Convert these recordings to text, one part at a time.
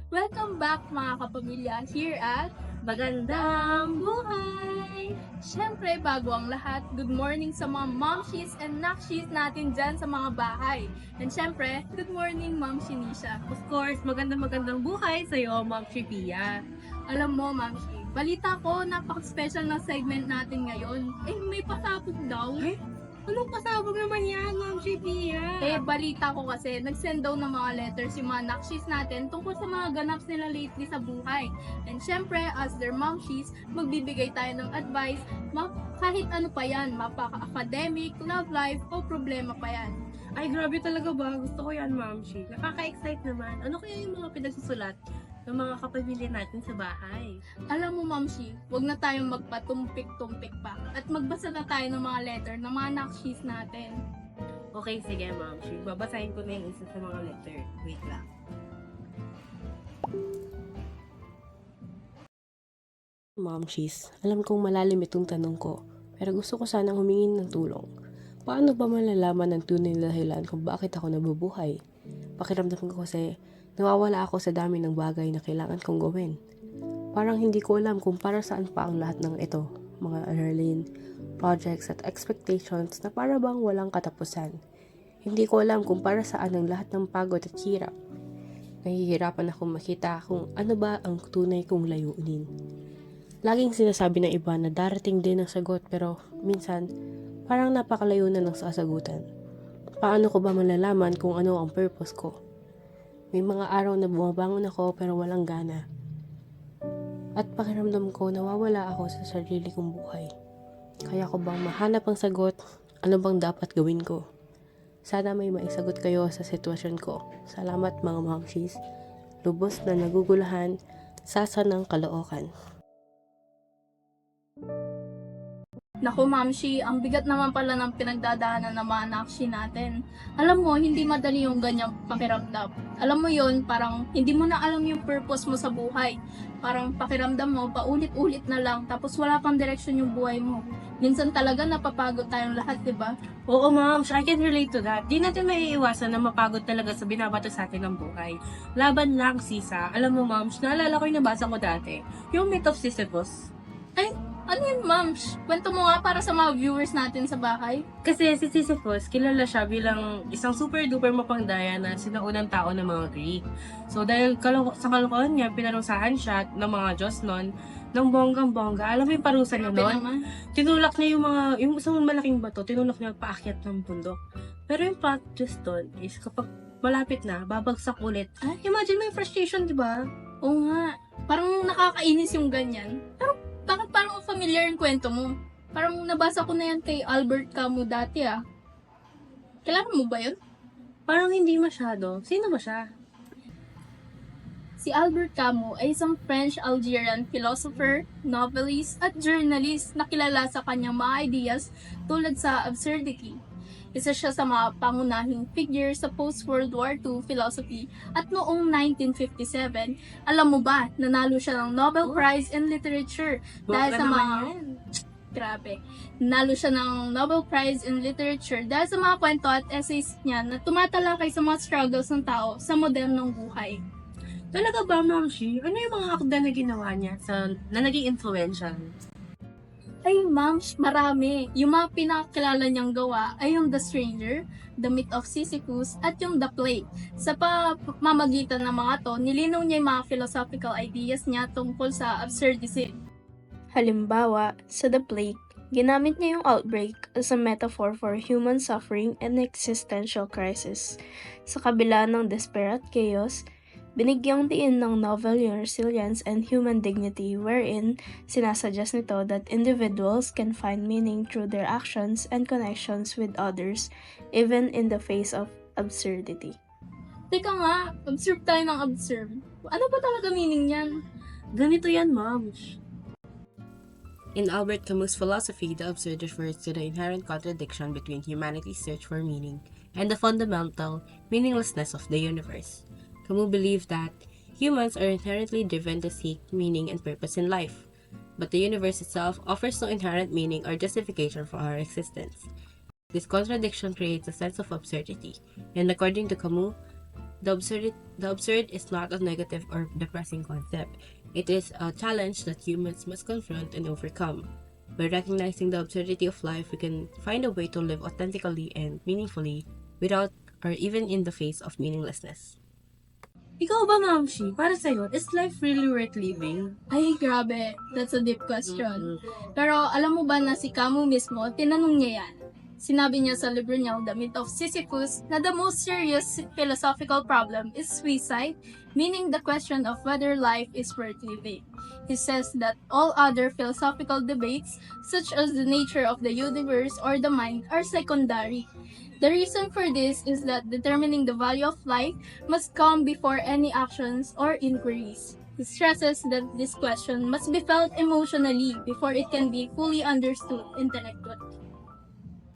Welcome back mga kapamilya here at Magandang Buhay! Siyempre, bago ang lahat, good morning sa mga momshies and nakshis natin dyan sa mga bahay. And siyempre, good morning Ma'am Shinisha. Of course, magandang buhay sa'yo, Ma'am Tripia. Alam mo, Mamshi, balita ko, napaka-special na segment natin ngayon. May pasabog daw. Anong pasabog naman yan, Ma'am Tripia? Balita ko kasi, nag-send daw ng mga letters yung mga nakshis natin tungkol sa mga ganaps nila lately sa buhay. And syempre, as their momshies, magbibigay tayo ng advice, kahit ano pa yan, mapaka-academic, love life, o problema pa yan. Ay, grabe talaga ba? Gusto ko yan, Ma'am Chi. Nakaka-excite naman. Ano kaya yung mga pinagsusulat ng mga kapamilya natin sa bahay? Alam mo, Mamshi, wag na tayong magpatumpik-tumpik pa at magbasa na tayo ng mga letter ng mga nakshis natin. Okay, sige, Ma'am Chi. Babasahin ko na yung isa sa mga letter. Wait lang. Ma'am Cheese, alam kong malalim itong tanong ko, pero gusto ko sanang humingi ng tulong. Paano ba malalaman ang tunay na dahilan kung bakit ako nabubuhay? Pakiramdam ko kasi nawawala ako sa dami ng bagay na kailangan kong gawin. Parang hindi ko alam kung para saan pa ang lahat ng ito, mga aralin, projects at expectations na para bang walang katapusan. Hindi ko alam kung para saan ang lahat ng pagod at hirap. Nahihirapan akong makita kung ano ba ang tunay kong layunin. Laging sinasabi ng iba na darating din ang sagot pero minsan parang napakalayo na ng sasagutan. Paano ko ba malalaman kung ano ang purpose ko? May mga araw na bumabangon ako pero walang gana. At pakiramdam ko nawawala ako sa sarili kong buhay. Kaya ko bang mahanap ang sagot? Ano bang dapat gawin ko? Sana may maisagot kayo sa sitwasyon ko. Salamat mga momshies. Lubos na nagugulahan, sasa ng Caloocan. Naku, Mamshi, ang bigat naman pala ng pinagdadaanan ng mga nakshi natin. Alam mo, hindi madali yung ganyang pakiramdam. Alam mo yon, parang hindi mo na alam yung purpose mo sa buhay. Parang pakiramdam mo, paulit-ulit na lang, tapos wala pang direksyon yung buhay mo. Minsan talaga napapagod tayong lahat, diba? Oo, ma'am. I can relate to that. Di natin maiiwasan na mapagod talaga sa binabato sa atin ng buhay. Laban lang, sisa. Alam mo, ma'am, naalala ko yung nabasa ko dati. Yung myth of Sisyphus. Ay, ano yun, Mams? Kwento mo nga para sa mga viewers natin sa bahay. Kasi si Sisyphus, kilala siya bilang isang super-duper mapangdaya na sinaunang tao ng mga Greek. So, dahil sa kalokohan niya, pinarusahan siya ng mga Diyos noon ng bonggang-bongga. Alam mo yung parusa niya noon? Tinulak niya yung isang malaking bato, tinulak niya paakyat ng bundok. Pero yung plot twist doon is kapag malapit na, babagsak ulit. Imagine mo yung frustration, di ba? Oo nga. Parang nakakainis yung ganyan. Pero bakit parang familiar yung kwento mo? Parang nabasa ko na yan kay Albert Camus dati ah. Kailangan mo ba yun? Parang hindi masyado. Sino ba siya? Si Albert Camus ay isang French-Algerian philosopher, novelist, at journalist na kilala sa kanyang mga ideas tulad sa absurdity. Isa siya sa mga pangunahing figure sa post-World War II philosophy at noong 1957, alam mo ba, nanalo siya ng Nobel Prize in Literature dahil sa mga... Grabe. Nanalo siya ng Nobel Prize in Literature dahil sa mga kwento at essays niya na tumatalakay sa mga struggles ng tao sa modernong buhay. Talaga ba, Ma'am Shi? Ano yung mga akda na ginawa niya na naging influential? Ay, Mams, marami. Yung mga pinakilala niyang gawa ay yung The Stranger, The Myth of Sisyphus, at yung The Plague. Sa pamamagitan ng mga to, nilinaw niya yung mga philosophical ideas niya tungkol sa absurdism. Halimbawa, sa The Plague, ginamit niya yung outbreak as a metaphor for human suffering and existential crisis. Sa kabila ng desperate chaos, binigyang diin ng novel yung resilience and human dignity wherein sinasuggest nito that individuals can find meaning through their actions and connections with others even in the face of absurdity. Teka nga, observe tayo ng observe. Ano ba talaga meaning yan? Ganito yan, Ma'am. In Albert Camus' philosophy, the absurd refers to the inherent contradiction between humanity's search for meaning and the fundamental meaninglessness of the universe. Camus believed that humans are inherently driven to seek meaning and purpose in life, but the universe itself offers no inherent meaning or justification for our existence. This contradiction creates a sense of absurdity, and according to Camus, The absurd is not a negative or depressing concept. It is a challenge that humans must confront and overcome. By recognizing the absurdity of life, we can find a way to live authentically and meaningfully without or even in the face of meaninglessness. Ikaw ba, Mamshi? Para sa'yo, is life really worth living? Ay, grabe. That's a deep question. Pero alam mo ba na si Camus mismo, tinanong niya yan. Sinabi niya sa libro niya, The Myth of Sisyphus, na the most serious philosophical problem is suicide, meaning the question of whether life is worth living. He says that all other philosophical debates, such as the nature of the universe or the mind, are secondary. The reason for this is that determining the value of life must come before any actions or inquiries. He stresses that this question must be felt emotionally before it can be fully understood intellectually.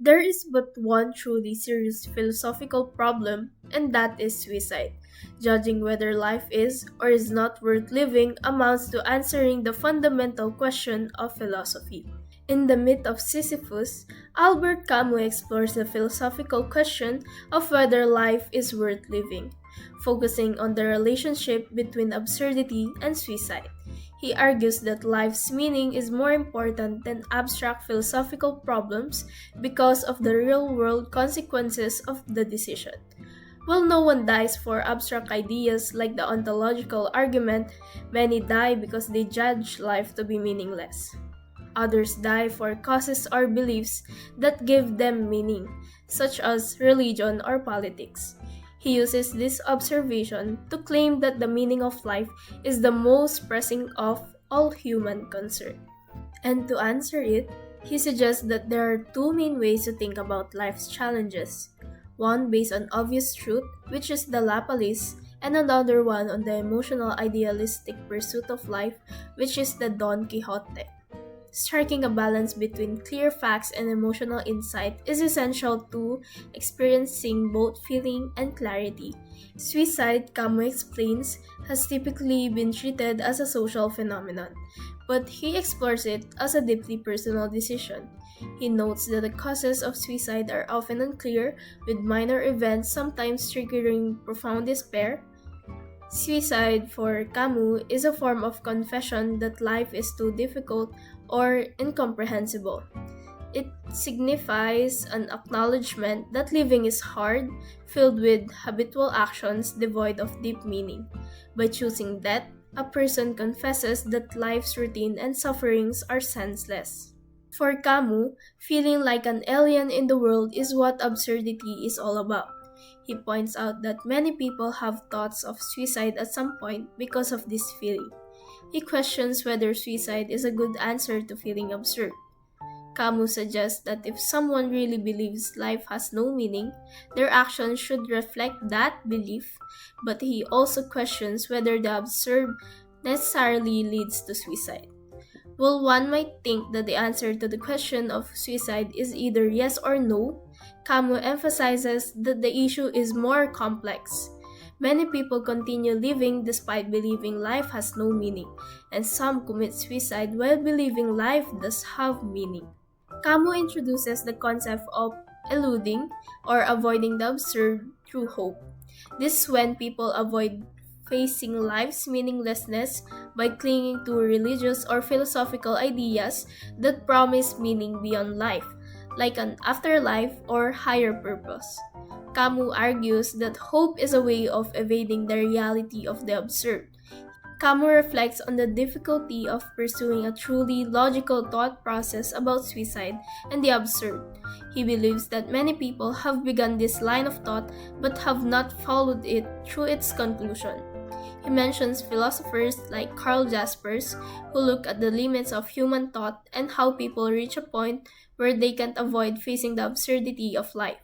There is but one truly serious philosophical problem, and that is suicide. Judging whether life is or is not worth living amounts to answering the fundamental question of philosophy. In The Myth of Sisyphus, Albert Camus explores the philosophical question of whether life is worth living, focusing on the relationship between absurdity and suicide. He argues that life's meaning is more important than abstract philosophical problems because of the real-world consequences of the decision. While no one dies for abstract ideas like the ontological argument, many die because they judge life to be meaningless. Others die for causes or beliefs that give them meaning, such as religion or politics. He uses this observation to claim that the meaning of life is the most pressing of all human concern. And to answer it, he suggests that there are two main ways to think about life's challenges. One based on obvious truth, which is the Laplace, and another one on the emotional idealistic pursuit of life, which is the Don Quixote. Striking a balance between clear facts and emotional insight is essential to experiencing both feeling and clarity. Suicide, Camus explains, has typically been treated as a social phenomenon, but he explores it as a deeply personal decision. He notes that the causes of suicide are often unclear, with minor events sometimes triggering profound despair. Suicide, for Camus, is a form of confession that life is too difficult or incomprehensible. It signifies an acknowledgement that living is hard, filled with habitual actions devoid of deep meaning. By choosing death, a person confesses that life's routine and sufferings are senseless. For Camus, feeling like an alien in the world is what absurdity is all about. He points out that many people have thoughts of suicide at some point because of this feeling. He questions whether suicide is a good answer to feeling absurd. Camus suggests that if someone really believes life has no meaning, their actions should reflect that belief, but he also questions whether the absurd necessarily leads to suicide. While one might think that the answer to the question of suicide is either yes or no, Camus emphasizes that the issue is more complex. Many people continue living despite believing life has no meaning, and some commit suicide while believing life does have meaning. Camus introduces the concept of eluding or avoiding the absurd through hope. This is when people avoid facing life's meaninglessness by clinging to religious or philosophical ideas that promise meaning beyond life, like an afterlife or higher purpose. Camus argues that hope is a way of evading the reality of the absurd. Camus reflects on the difficulty of pursuing a truly logical thought process about suicide and the absurd. He believes that many people have begun this line of thought but have not followed it through its conclusion. He mentions philosophers like Karl Jaspers who look at the limits of human thought and how people reach a point where they can't avoid facing the absurdity of life.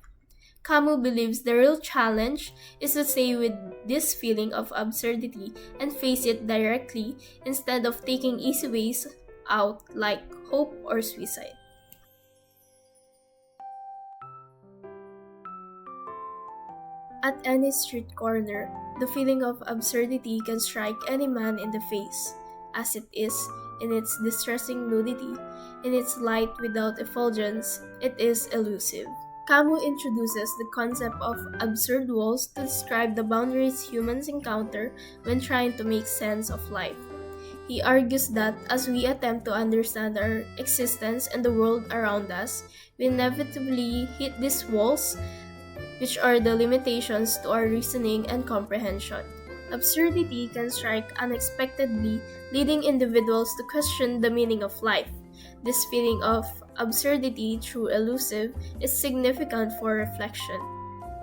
Camus believes the real challenge is to stay with this feeling of absurdity and face it directly instead of taking easy ways out like hope or suicide. At any street corner, the feeling of absurdity can strike any man in the face, as it is in its distressing nudity, in its light without effulgence, it is elusive. Camus introduces the concept of absurd walls to describe the boundaries humans encounter when trying to make sense of life. He argues that as we attempt to understand our existence and the world around us, we inevitably hit these walls, which are the limitations to our reasoning and comprehension. Absurdity can strike unexpectedly, leading individuals to question the meaning of life. This feeling of absurdity, though elusive, is significant for reflection.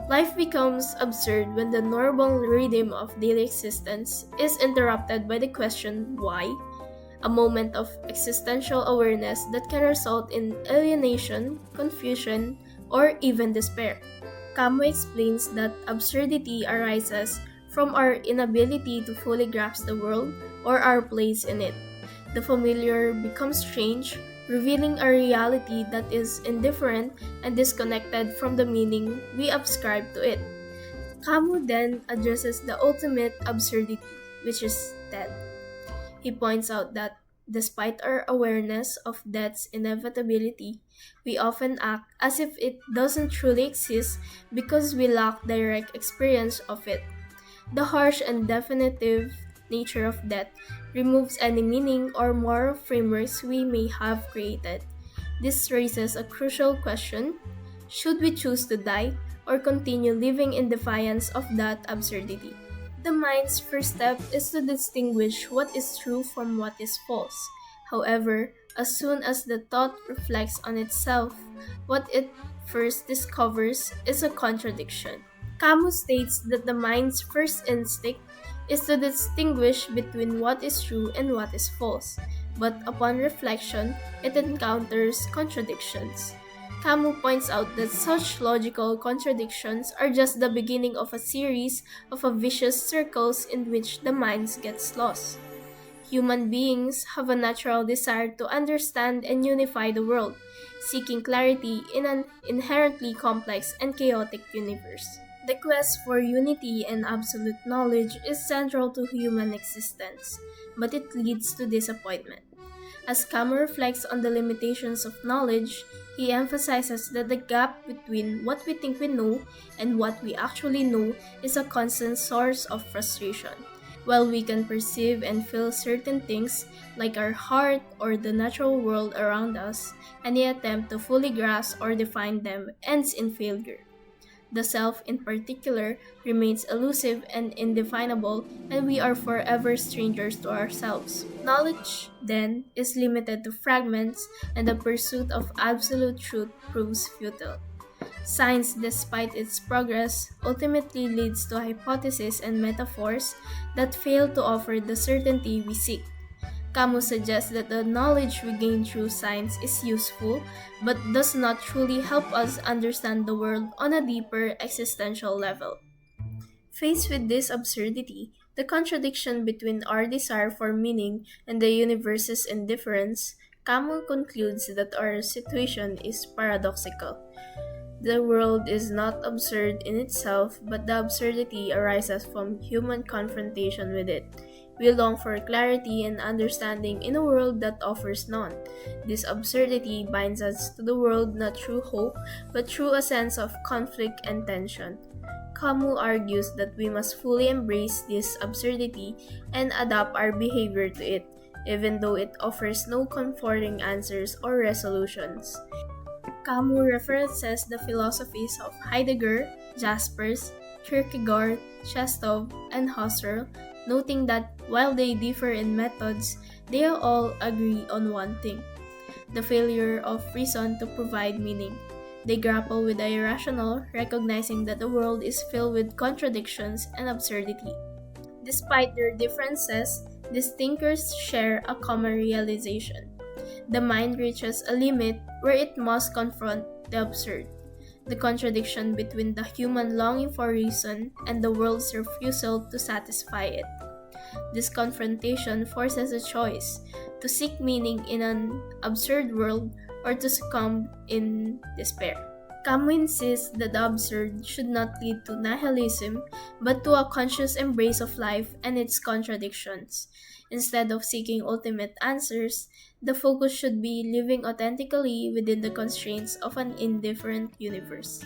Life becomes absurd when the normal rhythm of daily existence is interrupted by the question why, a moment of existential awareness that can result in alienation, confusion, or even despair. Camus explains that absurdity arises from our inability to fully grasp the world or our place in it. The familiar becomes strange, revealing a reality that is indifferent and disconnected from the meaning we ascribe to it. Camus then addresses the ultimate absurdity, which is death. He points out that despite our awareness of death's inevitability, we often act as if it doesn't truly exist because we lack direct experience of it. The harsh and definitive nature of death removes any meaning or moral frameworks we may have created. This raises a crucial question: should we choose to die or continue living in defiance of that absurdity? The mind's first step is to distinguish what is true from what is false. However, as soon as the thought reflects on itself, what it first discovers is a contradiction. Camus states that the mind's first instinct is to distinguish between what is true and what is false, but upon reflection, it encounters contradictions. Camus points out that such logical contradictions are just the beginning of a series of vicious circles in which the mind gets lost. Human beings have a natural desire to understand and unify the world, seeking clarity in an inherently complex and chaotic universe. The quest for unity and absolute knowledge is central to human existence, but it leads to disappointment. As Camus reflects on the limitations of knowledge, he emphasizes that the gap between what we think we know and what we actually know is a constant source of frustration. While we can perceive and feel certain things, like our heart or the natural world around us, any attempt to fully grasp or define them ends in failure. The self, in particular, remains elusive and indefinable, and we are forever strangers to ourselves. Knowledge, then, is limited to fragments, and the pursuit of absolute truth proves futile. Science, despite its progress, ultimately leads to hypotheses and metaphors that fail to offer the certainty we seek. Camus suggests that the knowledge we gain through science is useful, but does not truly help us understand the world on a deeper existential level. Faced with this absurdity, the contradiction between our desire for meaning and the universe's indifference, Camus concludes that our situation is paradoxical. The world is not absurd in itself, but the absurdity arises from human confrontation with it. We long for clarity and understanding in a world that offers none. This absurdity binds us to the world not through hope, but through a sense of conflict and tension. Camus argues that we must fully embrace this absurdity and adapt our behavior to it, even though it offers no comforting answers or resolutions. Camus references the philosophies of Heidegger, Jaspers, Kierkegaard, Chestov, and Husserl, noting that while they differ in methods, they all agree on one thing: the failure of reason to provide meaning. They grapple with the irrational, recognizing that the world is filled with contradictions and absurdity. Despite their differences, these thinkers share a common realization. The mind reaches a limit where it must confront the absurd, the contradiction between the human longing for reason and the world's refusal to satisfy it. This confrontation forces a choice: to seek meaning in an absurd world or to succumb in despair. Camus insists that the absurd should not lead to nihilism, but to a conscious embrace of life and its contradictions. Instead of seeking ultimate answers, the focus should be living authentically within the constraints of an indifferent universe.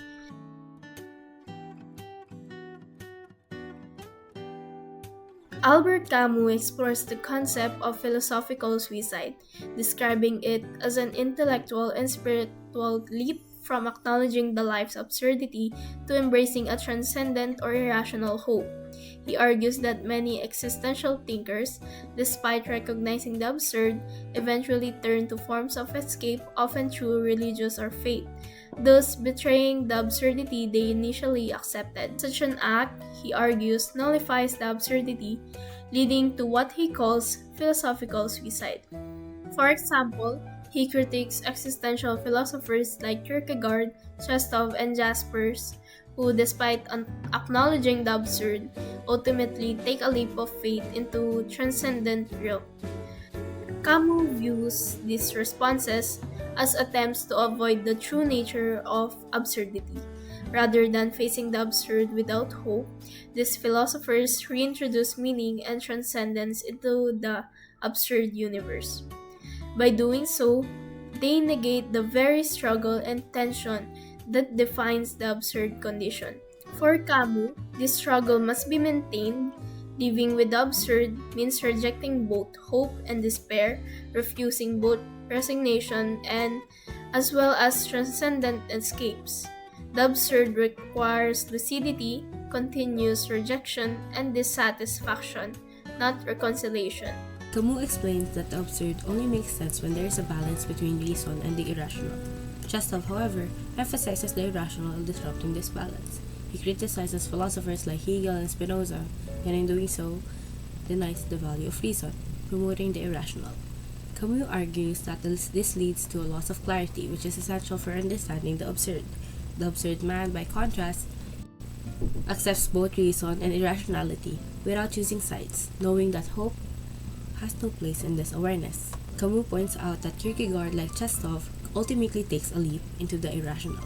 Albert Camus explores the concept of philosophical suicide, describing it as an intellectual and spiritual leap from acknowledging the life's absurdity to embracing a transcendent or irrational hope. He argues that many existential thinkers, despite recognizing the absurd, eventually turn to forms of escape, often through religious or faith, thus betraying the absurdity they initially accepted. Such an act, he argues, nullifies the absurdity, leading to what he calls philosophical suicide. For example, he critiques existential philosophers like Kierkegaard, Chestov, and Jaspers, who, despite acknowledging the absurd, ultimately take a leap of faith into transcendent realm. Camus views these responses as attempts to avoid the true nature of absurdity. Rather than facing the absurd without hope, these philosophers reintroduce meaning and transcendence into the absurd universe. By doing so, they negate the very struggle and tension that defines the absurd condition. For Camus, this struggle must be maintained. Living with the absurd means rejecting both hope and despair, refusing both resignation and as well as transcendent escapes. The absurd requires lucidity, continuous rejection, and dissatisfaction, not reconciliation. Camus explains that the absurd only makes sense when there is a balance between reason and the irrational. Chestov, however, emphasizes the irrational disrupting this balance. He criticizes philosophers like Hegel and Spinoza, and in doing so, denies the value of reason, promoting the irrational. Camus argues that this leads to a loss of clarity, which is essential for understanding the absurd. The absurd man, by contrast, accepts both reason and irrationality without choosing sides, knowing that hope has no place in this awareness. Camus points out that Kierkegaard, like Chestov, ultimately takes a leap into the irrational.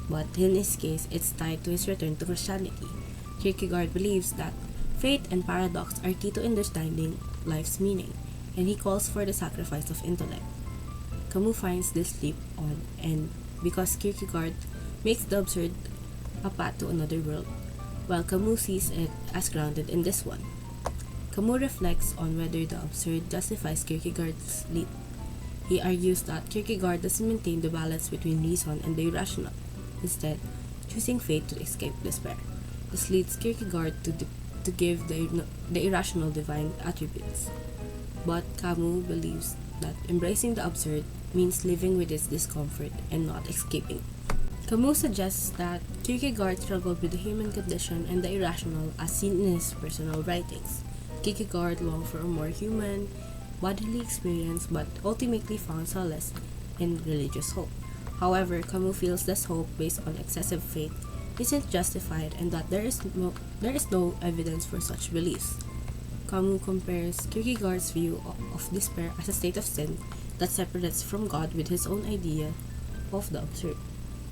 But in his case, it's tied to his return to Christianity. Kierkegaard believes that faith and paradox are key to understanding life's meaning, and he calls for the sacrifice of intellect. Camus finds this leap on, and because Kierkegaard makes the absurd a path to another world, while Camus sees it as grounded in this one. Camus reflects on whether the absurd justifies Kierkegaard's leap. He argues that Kierkegaard doesn't maintain the balance between reason and the irrational, instead choosing faith to escape despair. This leads Kierkegaard to give the irrational divine attributes. But Camus believes that embracing the absurd means living with its discomfort and not escaping. Camus suggests that Kierkegaard struggled with the human condition and the irrational as seen in his personal writings. Kierkegaard longed for a more human, bodily experience but ultimately found solace in religious hope. However, Camus feels this hope based on excessive faith isn't justified and that there is no evidence for such beliefs. Camus compares Kierkegaard's view of despair as a state of sin that separates from God with his own idea of the absurd.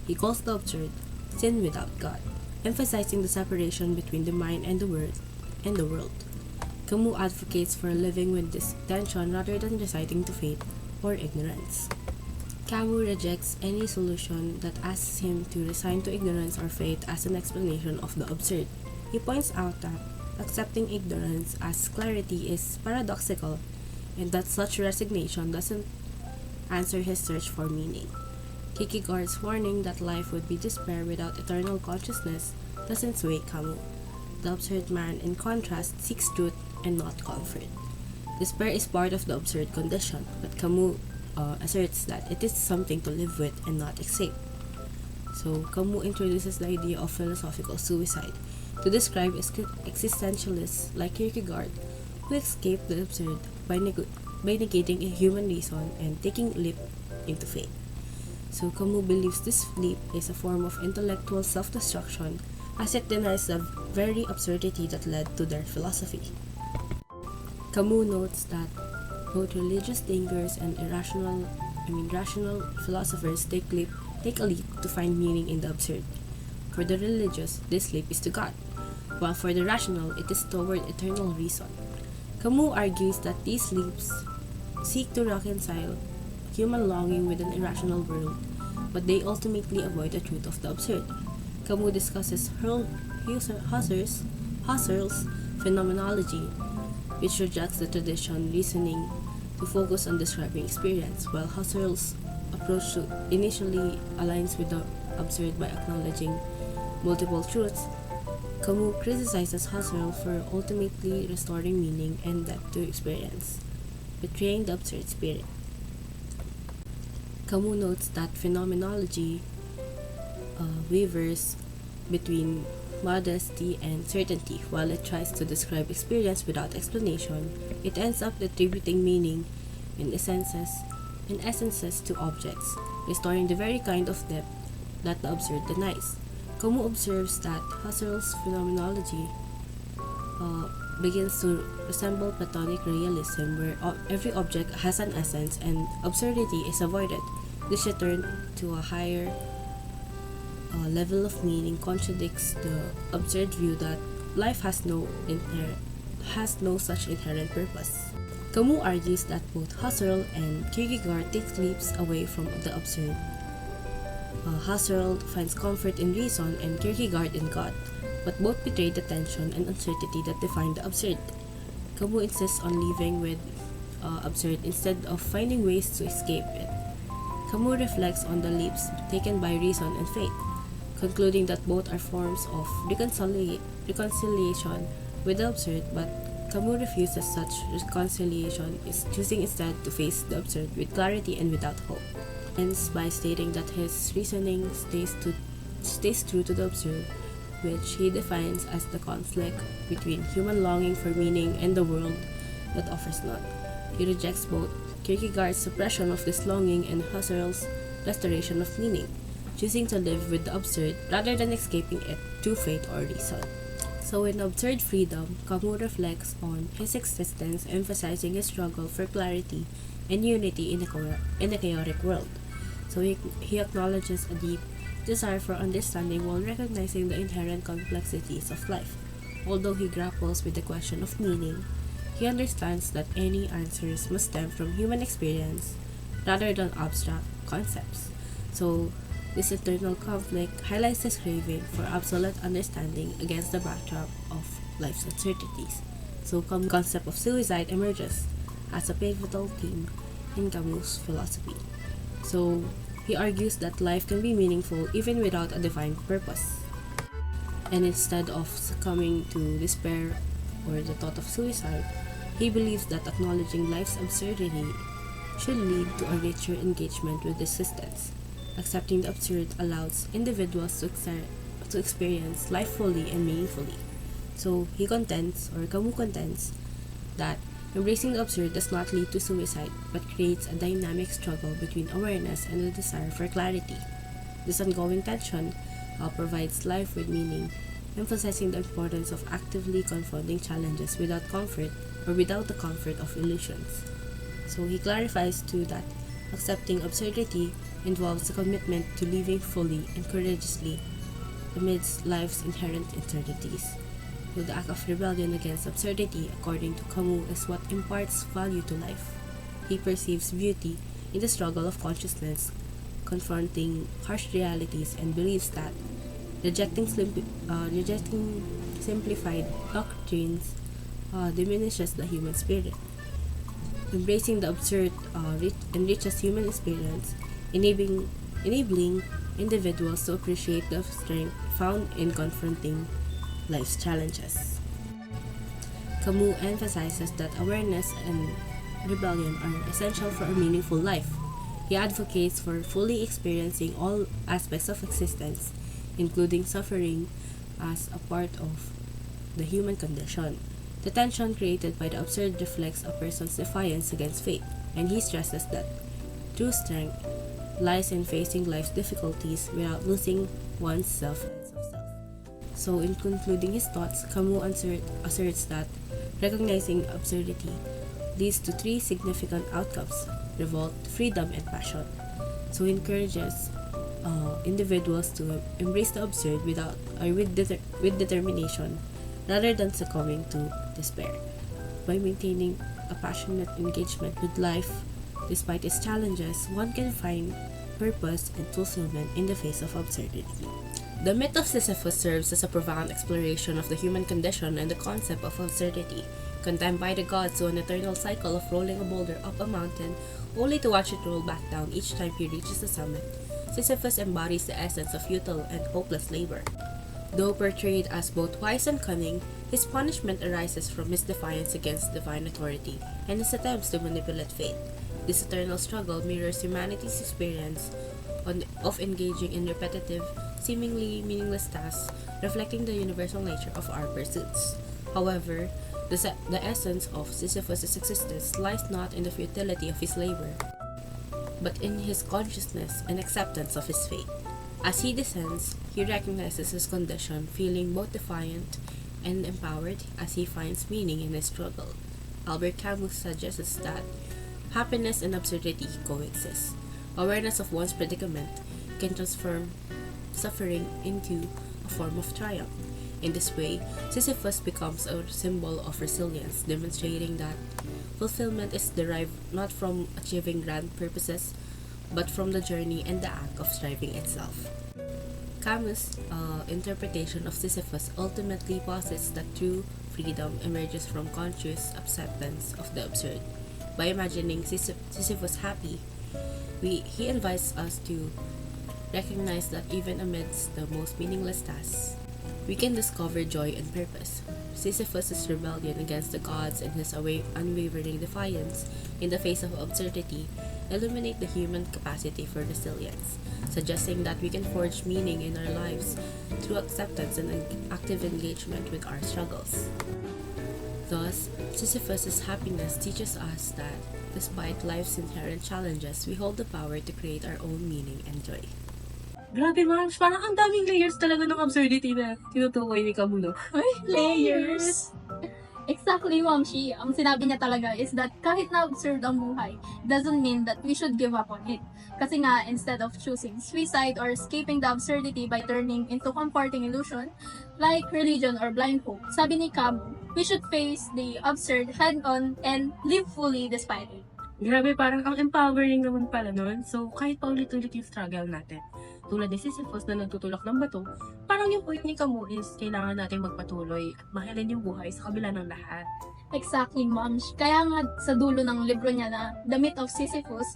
He calls the absurd sin without God, emphasizing the separation between the mind and the world. Camus advocates for living with this tension rather than reciting to faith or ignorance. Camus rejects any solution that asks him to resign to ignorance or faith as an explanation of the absurd. He points out that accepting ignorance as clarity is paradoxical and that such resignation doesn't answer his search for meaning. Kierkegaard's warning that life would be despair without eternal consciousness doesn't sway Camus. The absurd man, in contrast, seeks truth and not comfort. Despair is part of the absurd condition, but Camus asserts that it is something to live with and not escape. So, Camus introduces the idea of philosophical suicide to describe existentialists like Kierkegaard who escape the absurd by negating a human reason and taking a leap into faith. So, Camus believes this leap is a form of intellectual self-destruction as it denies the very absurdity that led to their philosophy. Camus notes that both religious thinkers and rational philosophers take leap take a leap to find meaning in the absurd. For the religious, this leap is to God, while for the rational, it is toward eternal reason. Camus argues that these leaps seek to reconcile human longing with an irrational world, but they ultimately avoid the truth of the absurd. Camus discusses Husserl's phenomenology, which rejects the tradition reasoning to focus on describing experience, while Husserl's approach initially aligns with the absurd by acknowledging multiple truths. Camus criticizes Husserl for ultimately restoring meaning and depth to experience, betraying the absurd spirit. Camus notes that phenomenology wavers between modesty and certainty. While it tries to describe experience without explanation, it ends up attributing meaning in essences to objects, restoring the very kind of depth that the absurd denies. Camus observes that Husserl's phenomenology begins to resemble Platonic realism, where every object has an essence and absurdity is avoided. This return to a higher level of meaning contradicts the absurd view that life has no such inherent purpose. Camus argues that both Husserl and Kierkegaard take leaps away from the absurd. Husserl finds comfort in reason and Kierkegaard in God, but both betray the tension and uncertainty that define the absurd. Camus insists on living with absurd instead of finding ways to escape it. Camus reflects on the leaps taken by reason and faith, concluding that both are forms of reconciliation with the absurd, but Camus refuses such reconciliation, choosing instead to face the absurd with clarity and without hope. Ends by stating that his reasoning stays true to the absurd, which he defines as the conflict between human longing for meaning and the world that offers none. He rejects both Kierkegaard's suppression of this longing and Husserl's restoration of meaning, choosing to live with the absurd rather than escaping it through faith or reason. So in Absurd Freedom, Camus reflects on his existence, emphasizing his struggle for clarity and unity in a chaotic world. So he acknowledges a deep desire for understanding while recognizing the inherent complexities of life. Although he grapples with the question of meaning, he understands that any answers must stem from human experience rather than abstract concepts. So this internal conflict highlights his craving for absolute understanding against the backdrop of life's uncertainties. So the concept of suicide emerges as a pivotal theme in Camus' philosophy. So he argues that life can be meaningful even without a defined purpose. And instead of succumbing to despair or the thought of suicide, he believes that acknowledging life's absurdity should lead to a richer engagement with existence. Accepting the absurd allows individuals to experience life fully and meaningfully. So Camus contends that embracing the absurd does not lead to suicide, but creates a dynamic struggle between awareness and the desire for clarity. This ongoing tension provides life with meaning, emphasizing the importance of actively confronting challenges without the comfort of illusions. So he clarifies too that accepting absurdity involves a commitment to living fully and courageously amidst life's inherent uncertainties. So the act of rebellion against absurdity, according to Camus, is what imparts value to life. He perceives beauty in the struggle of consciousness, confronting harsh realities, and believes that rejecting simplified doctrines diminishes the human spirit. Embracing the absurd enriches human experience, enabling individuals to appreciate the strength found in confronting life's challenges. Camus emphasizes that awareness and rebellion are essential for a meaningful life. He advocates for fully experiencing all aspects of existence, including suffering, as a part of the human condition. The tension created by the absurd reflects a person's defiance against fate, and he stresses that true strength lies in facing life's difficulties without losing one's sense of self. So, in concluding his thoughts, Camus asserts that recognizing absurdity leads to three significant outcomes: revolt, freedom, and passion. So he encourages individuals to embrace the absurd with determination rather than succumbing to despair. By maintaining a passionate engagement with life despite its challenges, one can find purpose and fulfillment in the face of absurdity. The myth of Sisyphus serves as a profound exploration of the human condition and the concept of absurdity, condemned by the gods to an eternal cycle of rolling a boulder up a mountain only to watch it roll back down each time he reaches the summit. Sisyphus embodies the essence of futile and hopeless labor. Though portrayed as both wise and cunning, his punishment arises from his defiance against divine authority and his attempts to manipulate fate. This eternal struggle mirrors humanity's experience of engaging in repetitive, seemingly meaningless tasks, reflecting the universal nature of our pursuits. However, the essence of Sisyphus' existence lies not in the futility of his labor, but in his consciousness and acceptance of his fate. As he descends, he recognizes his condition, feeling both defiant and empowered as he finds meaning in his struggle. Albert Camus suggests that happiness and absurdity coexist. Awareness of one's predicament can transform suffering into a form of triumph. In this way, Sisyphus becomes a symbol of resilience, demonstrating that fulfillment is derived not from achieving grand purposes, but from the journey and the act of striving itself. Camus' interpretation of Sisyphus ultimately posits that true freedom emerges from conscious acceptance of the absurd. By imagining Sisyphus happy, he invites us to recognize that even amidst the most meaningless tasks, we can discover joy and purpose. Sisyphus' rebellion against the gods and his unwavering defiance in the face of absurdity illuminate the human capacity for resilience, suggesting that we can forge meaning in our lives through acceptance and active engagement with our struggles. Thus, Sisyphus' happiness teaches us that despite life's inherent challenges, we hold the power to create our own meaning and joy. Grabe, Mams. Parang ang daming layers talaga ng absurdity na tinutukoy ni Camus. Ay, layers! Exactly, Mamshi. Ang sinabi niya talaga is that kahit na absurd ang buhay, doesn't mean that we should give up on it. Kasi nga, instead of choosing suicide or escaping the absurdity by turning into comforting illusion, like religion or blind hope, sabi ni Camus, we should face the absurd head-on and live fully despite it. Grabe, parang ang empowering naman pala nun. So, kahit paulit-ulit yung struggle natin, tulad ni Sisyphus na nagtutulak ng bato, parang yung point ni Camus is kailangan natin magpatuloy at mahalin yung buhay sa kabila ng lahat. Exactly, Moms. Kaya nga sa dulo ng libro niya na The Myth of Sisyphus,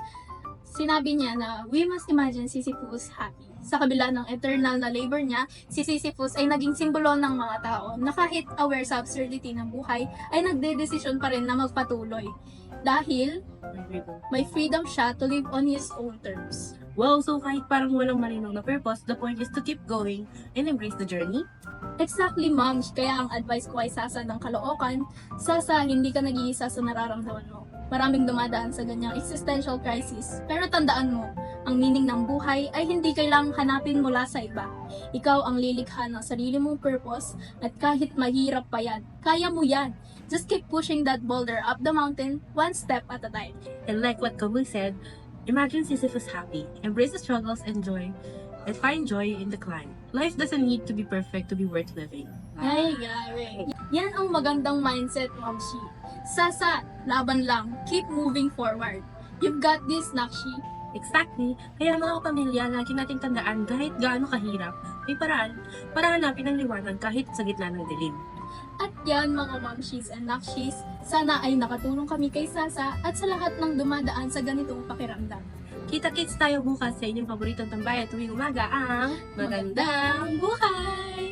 sinabi niya na we must imagine Sisyphus happy. Sa kabila ng eternal na labor niya, si Sisyphus ay naging simbolo ng mga tao na kahit aware sa absurdity ng buhay, ay nagdedesisyon pa rin na magpatuloy. Dahil may freedom siya to live on his own terms. Wow, so kahit parang walang malinaw na purpose, the point is to keep going and embrace the journey. Exactly, Moms. Kaya ang advice ko ay Sasa ng Caloocan, Sasa, hindi ka nag-iisa sa nararamdaman mo. Maraming dumadaan sa ganyang existential crisis. Pero tandaan mo, ang meaning ng buhay ay hindi kailangang hanapin mula sa iba. Ikaw ang lilikha ng sarili mong purpose at kahit mahirap pa yan, kaya mo yan. Just keep pushing that boulder up the mountain, one step at a time. And like what Camus said, imagine Sisyphus happy, embrace the struggles and joy, and find joy in the climb. Life doesn't need to be perfect to be worth living. Ay, gari. Yan ang magandang mindset, Mamshi. Sasa, laban lang. Keep moving forward. You've got this, Nakshi. Exactly. Kaya mga kapamilya, lagi nating tandaan kahit gaano kahirap, may paraan para hanapin ang liwanag kahit sa gitna ng dilim. At yan mga Mamshis and Nakshis, sana ay nakatulong kami kay Sasa at sa lahat ng dumadaan sa ganitong pakiramdam. Kita-kits tayo bukas sa inyong paboritong tambayan tuwing umaga ang Magandang buhay!